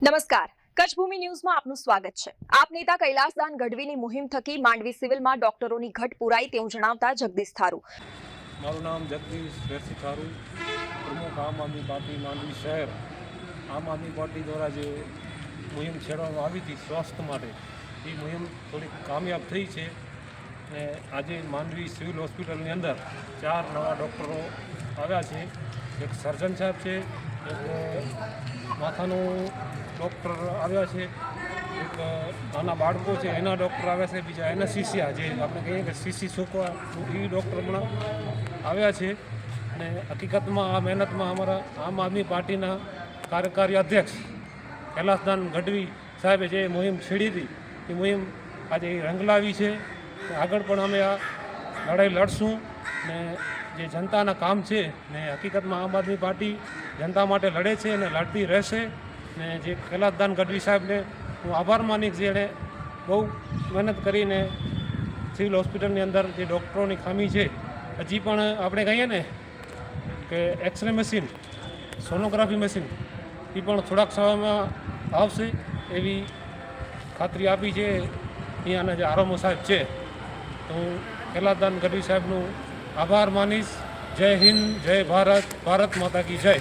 નમસ્કાર, કચ્છ ભૂમિ ન્યૂઝમાં આપનું સ્વાગત છે। આપ નેતા કૈલાસદાન ગઢવીની મુહિમ થકી માંડવી સિવિલમાં ડોક્ટરોની ઘટ પુરાઈ તેવું જણાવતા જગદીશ થારૂ। મારું નામ જગદીશ વેરસી થારૂ, પ્રમુખ આમ આદમી પાર્ટી માંડવી શહેર। આમ આદમી પાર્ટી દ્વારા જે મુહિમ છેડવામાં આવી હતી સ્વાસ્થ્ય માટે, એ મુહિમ થોડીક કામયાબ થઈ છે અને આજે માંડવી સિવિલ હોસ્પિટલની અંદર 4 નવા ડૉક્ટરો આવ્યા છે। એક સર્જન સાહેબ છે, એક માથાનું ડૉક્ટર આવ્યા છે, એક નાના બાળકો છે એના ડૉક્ટર આવ્યા છે, બીજા એનેસ્થેસિયા જે આપણે કહીએ કે સીસી શોકવા એ ડૉક્ટર પણ આવ્યા છે। અને હકીકતમાં આ મહેનતમાં અમારા આમ આદમી પાર્ટીના કાર્યકારી અધ્યક્ષ કૈલાસદાન ગઢવી સાહેબે જે મુહિમ છેડી હતી એ મુહિમ આજે રંગ લાવી છે। આગળ પણ અમે આ લડાઈ લડશું ને જે જનતાના કામ છે ને હકીકતમાં આમ આદમી પાર્ટી જનતા માટે લડે છે અને લડતી રહેશે। ને જે કૈલાસદાન ગઢવી સાહેબને હું આભાર માનીશ, જેણે બહુ મહેનત કરીને સિવિલ હોસ્પિટલની અંદર જે ડૉક્ટરોની ખામી છે, હજી પણ આપણે કહીએ ને કે એક્સરે મશીન, સોનોગ્રાફી મશીન એ પણ થોડાક સમયમાં આવશે એવી ખાતરી આપી છે અહીંયાના જે આરએમઓ સાહેબ છે। તો હું કૈલાસદાન ગઢવી સાહેબનું આભાર માનીશ। જય હિન્દ, જય ભારત, ભારત માતા કી જય।